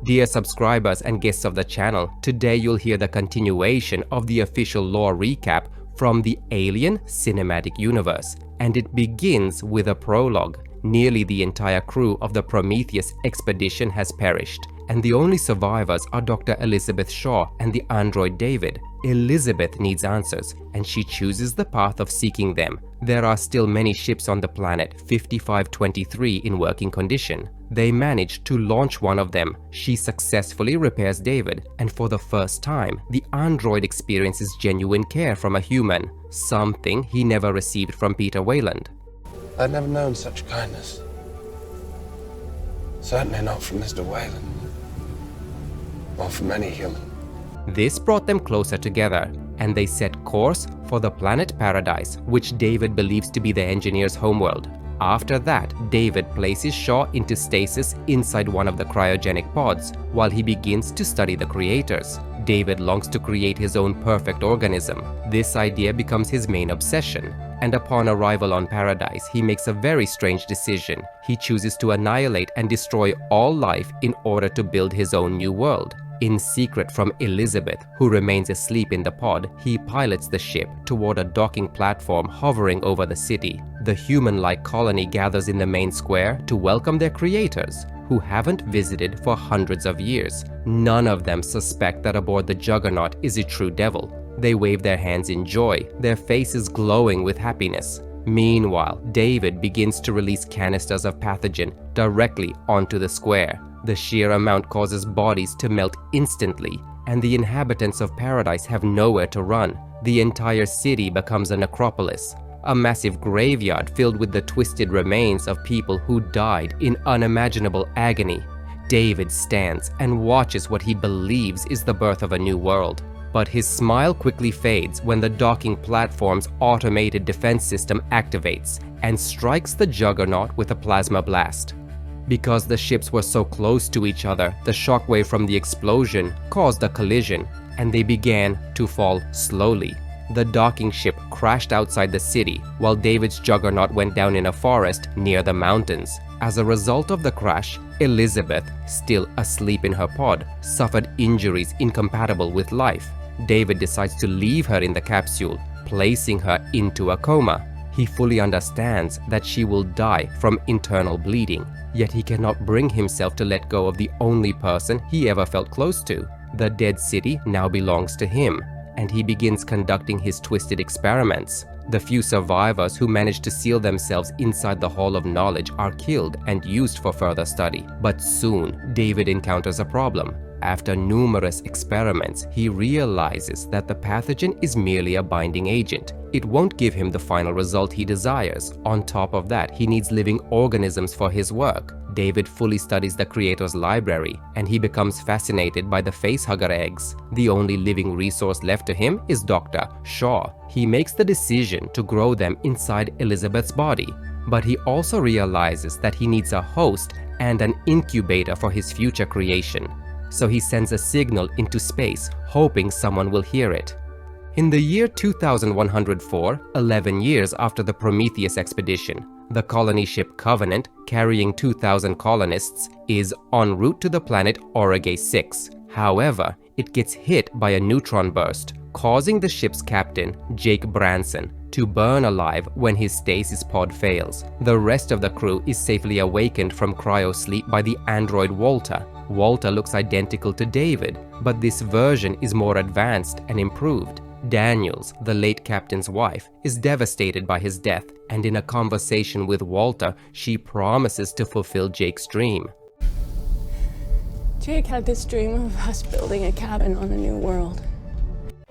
Dear subscribers and guests of the channel, today you'll hear the continuation of the official lore recap from the Alien Cinematic Universe, and it begins with a prologue. Nearly the entire crew of the Prometheus expedition has perished, and the only survivors are Dr. Elizabeth Shaw and the android David. Elizabeth needs answers, and she chooses the path of seeking them. There are still many ships on the planet 5523 in working condition. They manage to launch one of them. She successfully repairs David, and for the first time, the android experiences genuine care from a human, something he never received from Peter Weyland. I'd never known such kindness. Certainly not from Mr. Weyland. Or from any human. This brought them closer together, and they set course for the planet Paradise, which David believes to be the engineer's homeworld. After that, David places Shaw into stasis inside one of the cryogenic pods, while he begins to study the creators. David longs to create his own perfect organism. This idea becomes his main obsession, and upon arrival on Paradise, he makes a very strange decision. He chooses to annihilate and destroy all life in order to build his own new world. In secret from Elizabeth, who remains asleep in the pod, he pilots the ship toward a docking platform hovering over the city. The human-like colony gathers in the main square to welcome their creators, who haven't visited for hundreds of years. None of them suspect that aboard the Juggernaut is a true devil. They wave their hands in joy, their faces glowing with happiness. Meanwhile, David begins to release canisters of pathogen directly onto the square. The sheer amount causes bodies to melt instantly, and the inhabitants of Paradise have nowhere to run. The entire city becomes a necropolis, a massive graveyard filled with the twisted remains of people who died in unimaginable agony. David stands and watches what he believes is the birth of a new world. But his smile quickly fades when the docking platform's automated defense system activates and strikes the Juggernaut with a plasma blast. Because the ships were so close to each other, the shockwave from the explosion caused a collision, and they began to fall slowly. The docking ship crashed outside the city, while David's Juggernaut went down in a forest near the mountains. As a result of the crash, Elizabeth, still asleep in her pod, suffered injuries incompatible with life. David decides to leave her in the capsule, placing her into a coma. He fully understands that she will die from internal bleeding, yet he cannot bring himself to let go of the only person he ever felt close to. The dead city now belongs to him, and he begins conducting his twisted experiments. The few survivors who manage to seal themselves inside the Hall of Knowledge are killed and used for further study. But soon, David encounters a problem. After numerous experiments, he realizes that the pathogen is merely a binding agent. It won't give him the final result he desires. On top of that, he needs living organisms for his work. David fully studies the creator's library, and he becomes fascinated by the facehugger eggs. The only living resource left to him is Dr. Shaw. He makes the decision to grow them inside Elizabeth's body, but he also realizes that he needs a host and an incubator for his future creation. So he sends a signal into space, hoping someone will hear it. In the year 2104, 11 years after the Prometheus expedition, the colony ship Covenant, carrying 2,000 colonists, is en route to the planet Origay 6. However, it gets hit by a neutron burst, causing the ship's captain, Jake Branson, to burn alive when his stasis pod fails. The rest of the crew is safely awakened from cryosleep by the android Walter. Walter looks identical to David, but this version is more advanced and improved. Daniels, the late captain's wife, is devastated by his death, and in a conversation with Walter, she promises to fulfill Jake's dream. Jake had this dream of us building a cabin on a new world.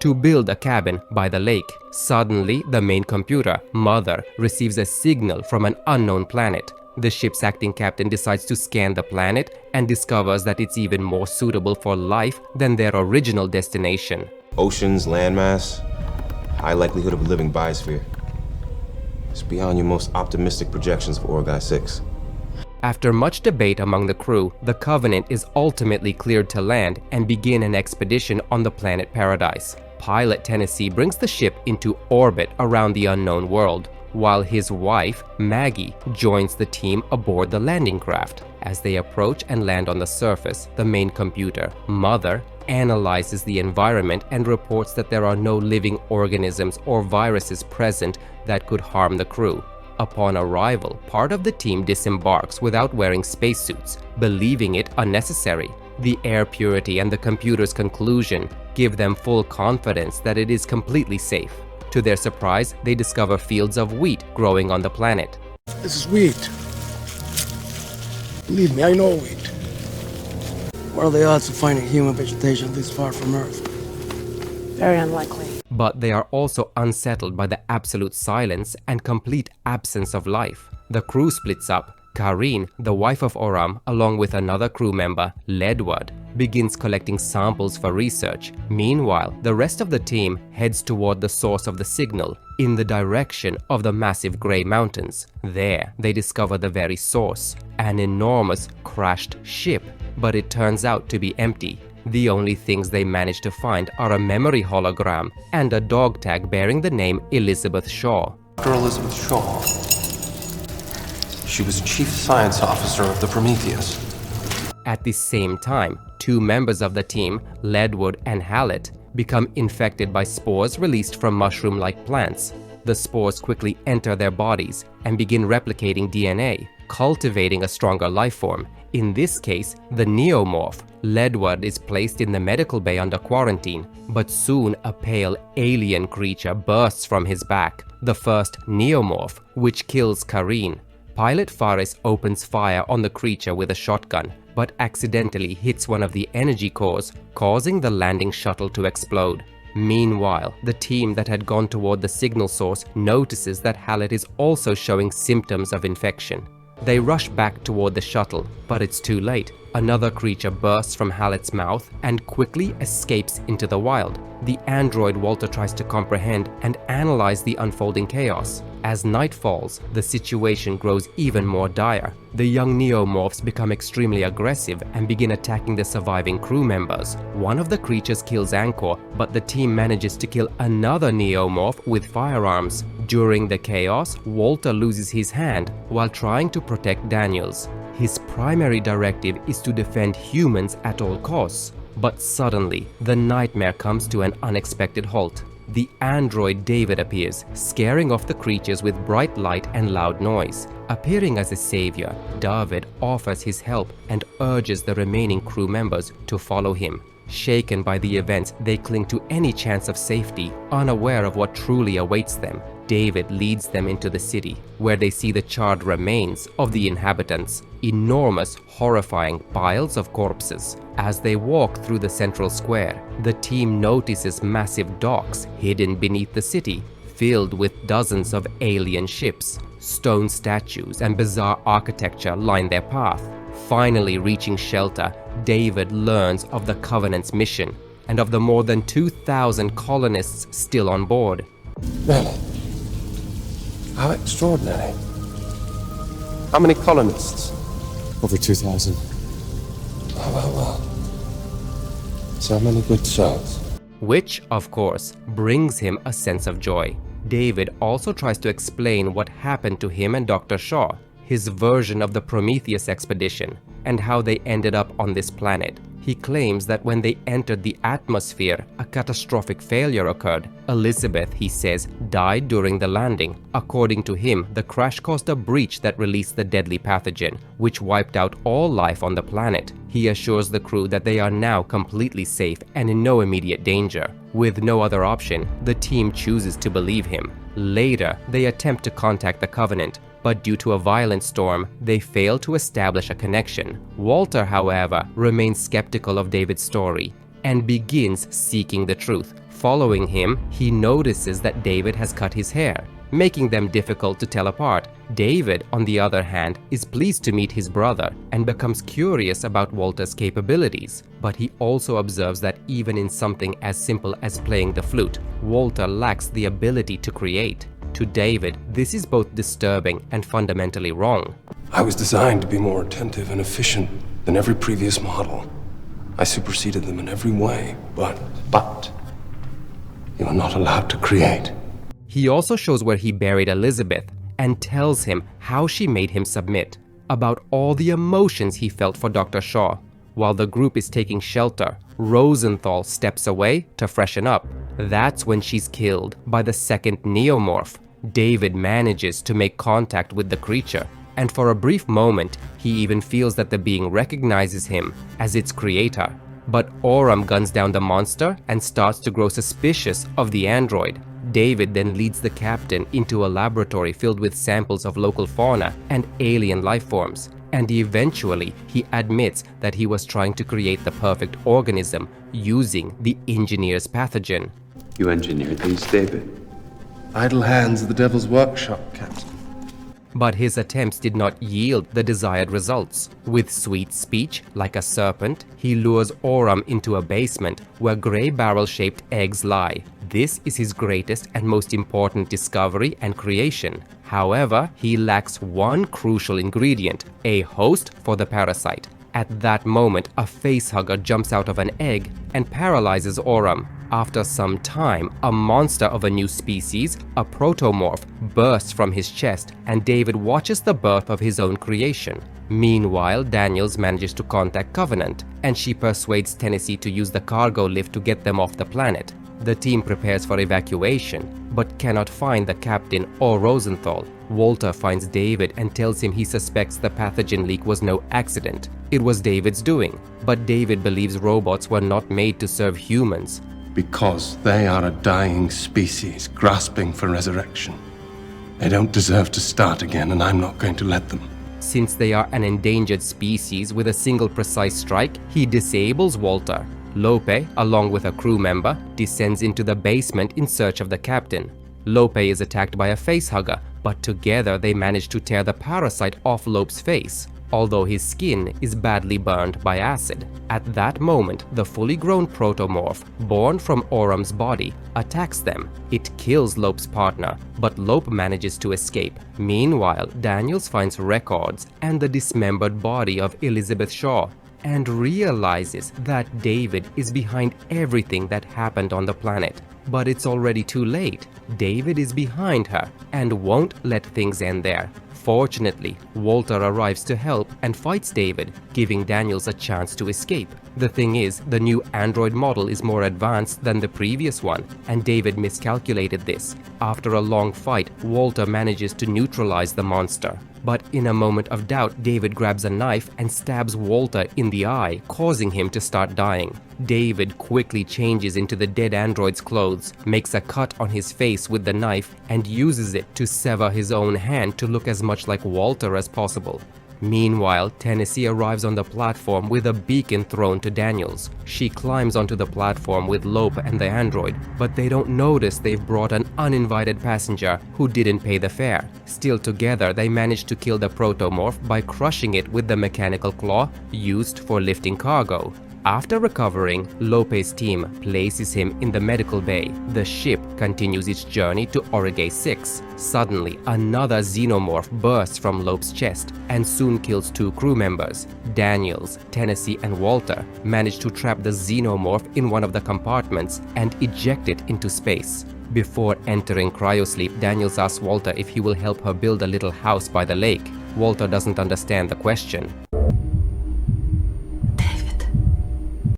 To build a cabin by the lake, suddenly the main computer, Mother, receives a signal from an unknown planet. The ship's acting captain decides to scan the planet and discovers that it's even more suitable for life than their original destination. Oceans, landmass, high likelihood of a living biosphere. It's beyond your most optimistic projections for Origay 6. After much debate among the crew, the Covenant is ultimately cleared to land and begin an expedition on the planet Paradise. Pilot Tennessee brings the ship into orbit around the unknown world. while his wife, Maggie, joins the team aboard the landing craft. As they approach and land on the surface, the main computer, Mother, analyzes the environment and reports that there are no living organisms or viruses present that could harm the crew. Upon arrival, part of the team disembarks without wearing spacesuits, believing it unnecessary. The air purity and the computer's conclusion give them full confidence that it is completely safe. To their surprise, they discover fields of wheat growing on the planet. This is wheat. Believe me, I know wheat. What are the odds of finding human vegetation this far from Earth? Very unlikely. But they are also unsettled by the absolute silence and complete absence of life. The crew splits up. Karine, the wife of Oram, along with another crew member, Ledward, begins collecting samples for research. Meanwhile, the rest of the team heads toward the source of the signal, in the direction of the massive grey mountains. There, they discover the very source, an enormous crashed ship, but it turns out to be empty. The only things they manage to find are a memory hologram and a dog tag bearing the name Elizabeth Shaw. Dr. Elizabeth Shaw. She was Chief Science Officer of the Prometheus. At the same time, two members of the team, Ledward and Hallett, become infected by spores released from mushroom-like plants. The spores quickly enter their bodies and begin replicating DNA, cultivating a stronger life form. In this case, the Xenomorph. Ledward is placed in the medical bay under quarantine, but soon a pale alien creature bursts from his back, the first Xenomorph, which kills Karine. Pilot Faris opens fire on the creature with a shotgun, but accidentally hits one of the energy cores, causing the landing shuttle to explode. Meanwhile, the team that had gone toward the signal source notices that Hallett is also showing symptoms of infection. They rush back toward the shuttle, but it's too late. Another creature bursts from Hallett's mouth and quickly escapes into the wild. The android Walter tries to comprehend and analyze the unfolding chaos. As night falls, the situation grows even more dire. The young Xenomorphs become extremely aggressive and begin attacking the surviving crew members. One of the creatures kills Anchor, but the team manages to kill another Xenomorph with firearms. During the chaos, Walter loses his hand while trying to protect Daniels. His primary directive is to defend humans at all costs. But suddenly, the nightmare comes to an unexpected halt. The android David appears, scaring off the creatures with bright light and loud noise. Appearing as a savior, David offers his help and urges the remaining crew members to follow him. Shaken by the events, they cling to any chance of safety, unaware of what truly awaits them. David leads them into the city, where they see the charred remains of the inhabitants, enormous, horrifying piles of corpses. As they walk through the central square, the team notices massive docks hidden beneath the city, filled with dozens of alien ships. Stone statues and bizarre architecture line their path. Finally reaching shelter, David learns of the Covenant's mission and of the more than 2,000 colonists still on board. Really? How extraordinary. How many colonists? Over 2,000. Well. So many good souls. Which, of course, brings him a sense of joy. David also tries to explain what happened to him and Dr. Shaw, his version of the Prometheus expedition, and how they ended up on this planet. He claims that when they entered the atmosphere, a catastrophic failure occurred. Elizabeth, he says, died during the landing. According to him, the crash caused a breach that released the deadly pathogen, which wiped out all life on the planet. He assures the crew that they are now completely safe and in no immediate danger. With no other option, the team chooses to believe him. Later, they attempt to contact the Covenant, but due to a violent storm, they fail to establish a connection. Walter, however, remains skeptical of David's story and begins seeking the truth. Following him, he notices that David has cut his hair, making them difficult to tell apart. David, on the other hand, is pleased to meet his brother and becomes curious about Walter's capabilities. But he also observes that even in something as simple as playing the flute, Walter lacks the ability to create. To David, this is both disturbing and fundamentally wrong. I was designed to be more attentive and efficient than every previous model. I superseded them in every way, but you are not allowed to create. He also shows where he buried Elizabeth and tells him how she made him submit, about all the emotions he felt for Dr. Shaw. While the group is taking shelter, Rosenthal steps away to freshen up. That's when she's killed by the second Xenomorph. David manages to make contact with the creature, and for a brief moment, he even feels that the being recognizes him as its creator. But Oram guns down the monster and starts to grow suspicious of the android. David then leads the captain into a laboratory filled with samples of local fauna and alien life forms, and eventually he admits that he was trying to create the perfect organism using the engineer's pathogen. You engineered these, David? Idle hands of the devil's workshop, Captain. But his attempts did not yield the desired results. With sweet speech, like a serpent, he lures Oram into a basement where gray barrel-shaped eggs lie. This is his greatest and most important discovery and creation. However, he lacks one crucial ingredient, a host for the parasite. At that moment, a facehugger jumps out of an egg and paralyzes Oram. After some time, a monster of a new species, a protomorph, bursts from his chest, and David watches the birth of his own creation. Meanwhile, Daniels manages to contact Covenant, and she persuades Tennessee to use the cargo lift to get them off the planet. The team prepares for evacuation, but cannot find the captain or Rosenthal. Walter finds David and tells him he suspects the pathogen leak was no accident. It was David's doing, but David believes robots were not made to serve humans. Because they are a dying species grasping for resurrection. They don't deserve to start again, and I'm not going to let them. Since they are an endangered species with a single precise strike, he disables Walter. Lope, along with a crew member, descends into the basement in search of the captain. Lope is attacked by a facehugger, but together they manage to tear the parasite off Lope's face, although his skin is badly burned by acid. At that moment, the fully grown protomorph, born from Oram's body, attacks them. It kills Lope's partner, but Lope manages to escape. Meanwhile, Daniels finds records and the dismembered body of Elizabeth Shaw, and realizes that David is behind everything that happened on the planet. But it's already too late. David is behind her and won't let things end there. Fortunately, Walter arrives to help and fights David, giving Daniels a chance to escape. The thing is, the new android model is more advanced than the previous one, and David miscalculated this. After a long fight, Walter manages to neutralize the monster. But in a moment of doubt, David grabs a knife and stabs Walter in the eye, causing him to start dying. David quickly changes into the dead android's clothes, makes a cut on his face with the knife, and uses it to sever his own hand to look as much like Walter as possible. Meanwhile, Tennessee arrives on the platform with a beacon thrown to Daniels. She climbs onto the platform with Lope and the android, but they don't notice they've brought an uninvited passenger who didn't pay the fare. Still together, they manage to kill the protomorph by crushing it with the mechanical claw used for lifting cargo. After recovering, Lope's team places him in the medical bay. The ship continues its journey to Origay 6. Suddenly, another xenomorph bursts from Lope's chest and soon kills 2 crew members. Daniels, Tennessee, and Walter manage to trap the xenomorph in one of the compartments and eject it into space. Before entering cryosleep, Daniels asks Walter if he will help her build a little house by the lake. Walter doesn't understand the question.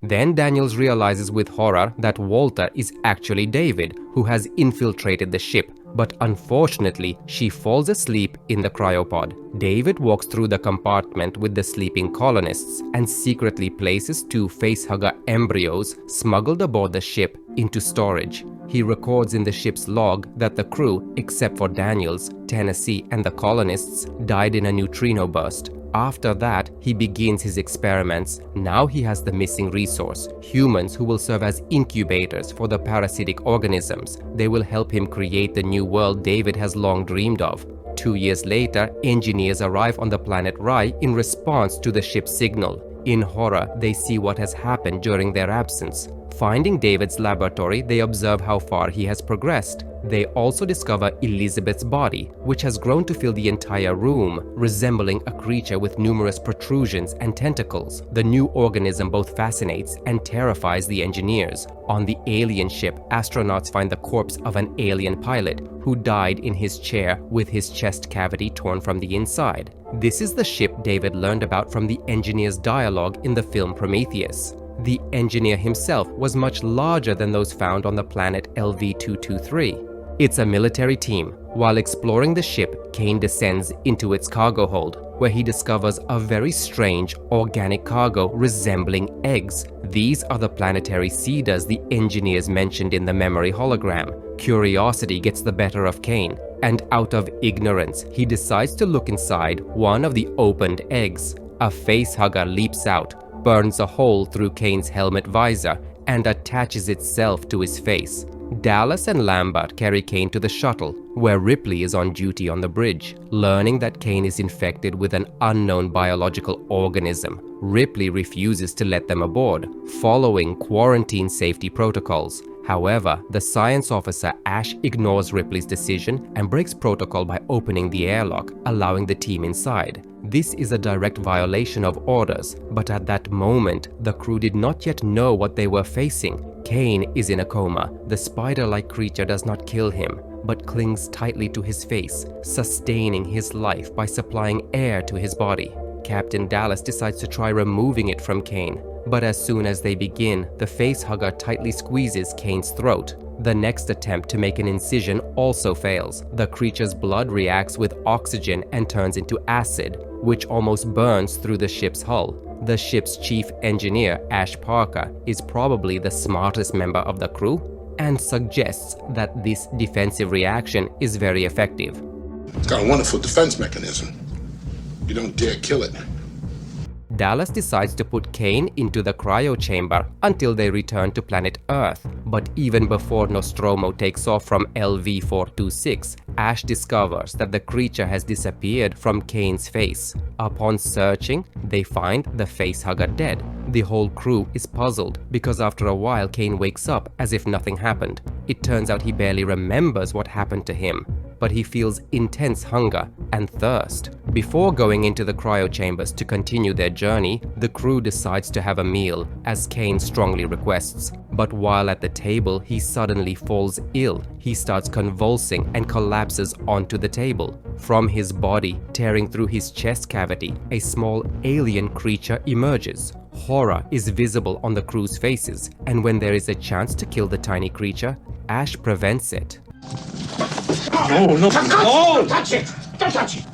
Then Daniels realizes with horror that Walter is actually David, who has infiltrated the ship, but unfortunately, she falls asleep in the cryopod. David walks through the compartment with the sleeping colonists and secretly places 2 facehugger embryos smuggled aboard the ship into storage. He records in the ship's log that the crew, except for Daniels, Tennessee, and the colonists, died in a neutrino burst. After that, he begins his experiments. Now he has the missing resource, humans who will serve as incubators for the parasitic organisms. They will help him create the new world David has long dreamed of. 2 years later, engineers arrive on the planet Rye in response to the ship's signal. In horror, they see what has happened during their absence. Finding David's laboratory, they observe how far he has progressed. They also discover Elizabeth's body, which has grown to fill the entire room, resembling a creature with numerous protrusions and tentacles. The new organism both fascinates and terrifies the engineers. On the alien ship, astronauts find the corpse of an alien pilot who died in his chair with his chest cavity torn from the inside. This is the ship David learned about from the engineer's dialogue in the film Prometheus. The engineer himself was much larger than those found on the planet LV-223. It's a military team. While exploring the ship, Kane descends into its cargo hold, where he discovers a very strange organic cargo resembling eggs. These are the planetary seeders the engineers mentioned in the memory hologram. Curiosity gets the better of Kane, and out of ignorance, he decides to look inside one of the opened eggs. A facehugger leaps out, burns a hole through Kane's helmet visor, and attaches itself to his face. Dallas and Lambert carry Kane to the shuttle, where Ripley is on duty on the bridge. Learning that Kane is infected with an unknown biological organism, Ripley refuses to let them aboard, following quarantine safety protocols. However, the science officer Ash ignores Ripley's decision and breaks protocol by opening the airlock, allowing the team inside. This is a direct violation of orders, but at that moment, the crew did not yet know what they were facing. Kane is in a coma. The spider-like creature does not kill him, but clings tightly to his face, sustaining his life by supplying air to his body. Captain Dallas decides to try removing it from Kane, but as soon as they begin, the facehugger tightly squeezes Kane's throat. The next attempt to make an incision also fails. The creature's blood reacts with oxygen and turns into acid, which almost burns through the ship's hull. The ship's chief engineer, Ash Parker, is probably the smartest member of the crew and suggests that this defensive reaction is very effective. It's got a wonderful defense mechanism. You don't dare kill it. Dallas decides to put Kane into the cryo chamber until they return to planet Earth. But even before Nostromo takes off from LV-426, Ash discovers that the creature has disappeared from Kane's face. Upon searching, they find the facehugger dead. The whole crew is puzzled because after a while Kane wakes up as if nothing happened. It turns out he barely remembers what happened to him, but he feels intense hunger and thirst. Before going into the cryo chambers to continue their journey, the crew decides to have a meal, as Kane strongly requests. But while at the table, he suddenly falls ill. He starts convulsing and collapses onto the table. From his body, tearing through his chest cavity, a small alien creature emerges. Horror is visible on the crew's faces, and when there is a chance to kill the tiny creature, Ash prevents it. No, don't touch it! Don't touch it!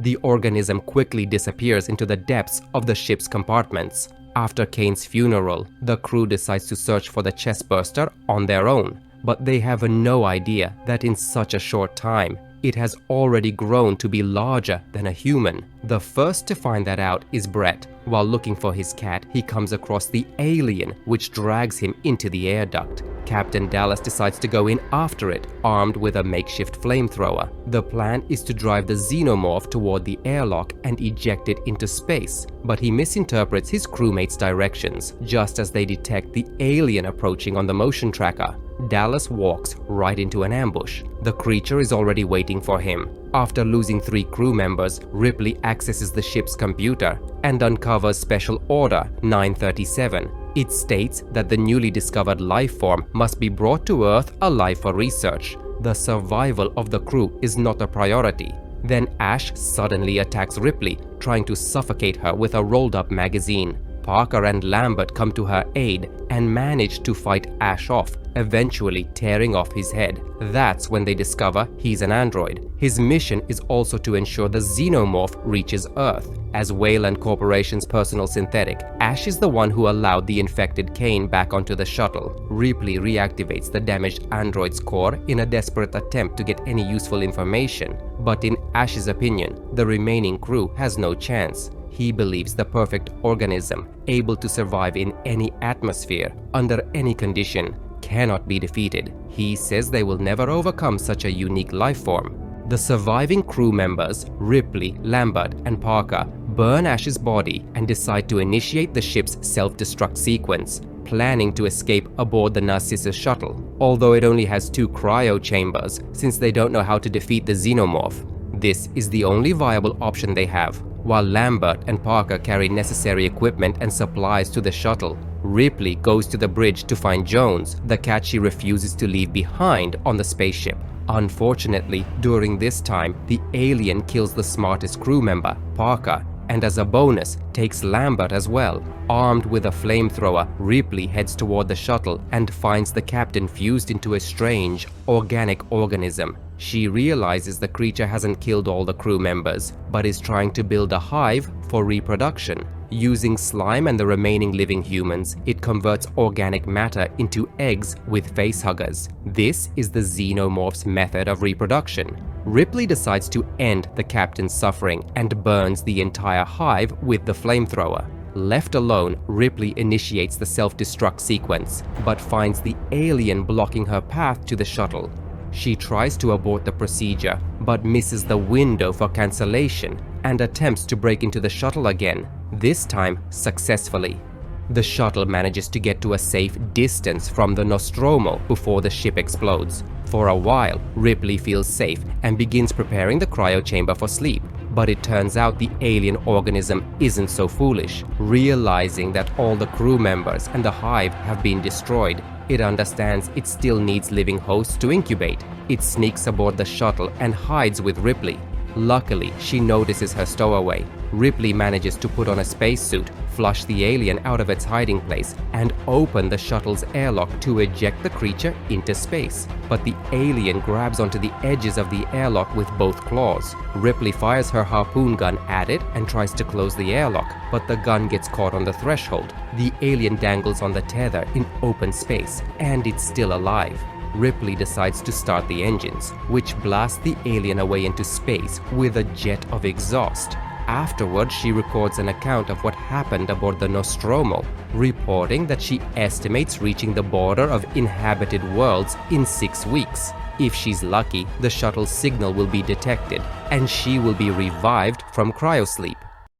The organism quickly disappears into the depths of the ship's compartments. After Kane's funeral, the crew decides to search for the chestburster on their own, but they have no idea that in such a short time, it has already grown to be larger than a human. The first to find that out is Brett. While looking for his cat, he comes across the alien, which drags him into the air duct. Captain Dallas decides to go in after it, armed with a makeshift flamethrower. The plan is to drive the Xenomorph toward the airlock and eject it into space, but he misinterprets his crewmates' directions, just as they detect the alien approaching on the motion tracker. Dallas walks right into an ambush. The creature is already waiting for him. After losing 3 crew members, Ripley accesses the ship's computer and uncovers Special Order 937. It states that the newly discovered life form must be brought to Earth alive for research. The survival of the crew is not a priority. Then Ash suddenly attacks Ripley, trying to suffocate her with a rolled-up magazine. Parker and Lambert come to her aid and manage to fight Ash off, eventually tearing off his head. That's when they discover he's an android. His mission is also to ensure the Xenomorph reaches Earth. As Wayland Corporation's personal synthetic, Ash is the one who allowed the infected Kane back onto the shuttle. Ripley reactivates the damaged android's core in a desperate attempt to get any useful information. But in Ash's opinion, the remaining crew has no chance. He believes the perfect organism, able to survive in any atmosphere, under any condition, cannot be defeated. He says they will never overcome such a unique life form. The surviving crew members, Ripley, Lambert, and Parker, burn Ash's body and decide to initiate the ship's self-destruct sequence. planning to escape aboard the Narcissus shuttle, although it only has 2 cryo chambers since they don't know how to defeat the Xenomorph. This is the only viable option they have. While Lambert and Parker carry necessary equipment and supplies to the shuttle, Ripley goes to the bridge to find Jones, the cat she refuses to leave behind on the spaceship. Unfortunately, during this time, the alien kills the smartest crew member, Parker, and as a bonus, takes Lambert as well. Armed with a flamethrower, Ripley heads toward the shuttle and finds the captain fused into a strange, organic organism. She realizes the creature hasn't killed all the crew members, but is trying to build a hive for reproduction. Using slime and the remaining living humans, it converts organic matter into eggs with facehuggers. This is the Xenomorph's method of reproduction. Ripley decides to end the captain's suffering and burns the entire hive with the flamethrower. Left alone, Ripley initiates the self-destruct sequence, but finds the alien blocking her path to the shuttle. She tries to abort the procedure, but misses the window for cancellation and attempts to break into the shuttle again, this time successfully. The shuttle manages to get to a safe distance from the Nostromo before the ship explodes. For a while, Ripley feels safe and begins preparing the cryo chamber for sleep. But it turns out the alien organism isn't so foolish. Realizing that all the crew members and the hive have been destroyed, it understands it still needs living hosts to incubate. It sneaks aboard the shuttle and hides with Ripley. Luckily, she notices her stowaway. Ripley manages to put on a spacesuit, flush the alien out of its hiding place, and open the shuttle's airlock to eject the creature into space. But the alien grabs onto the edges of the airlock with both claws. Ripley fires her harpoon gun at it and tries to close the airlock, but the gun gets caught on the threshold. The alien dangles on the tether in open space, and it's still alive. Ripley decides to start the engines, which blast the alien away into space with a jet of exhaust. Afterwards, she records an account of what happened aboard the Nostromo, reporting that she estimates reaching the border of inhabited worlds in 6 weeks. If she's lucky, the shuttle's signal will be detected, and she will be revived from cryosleep.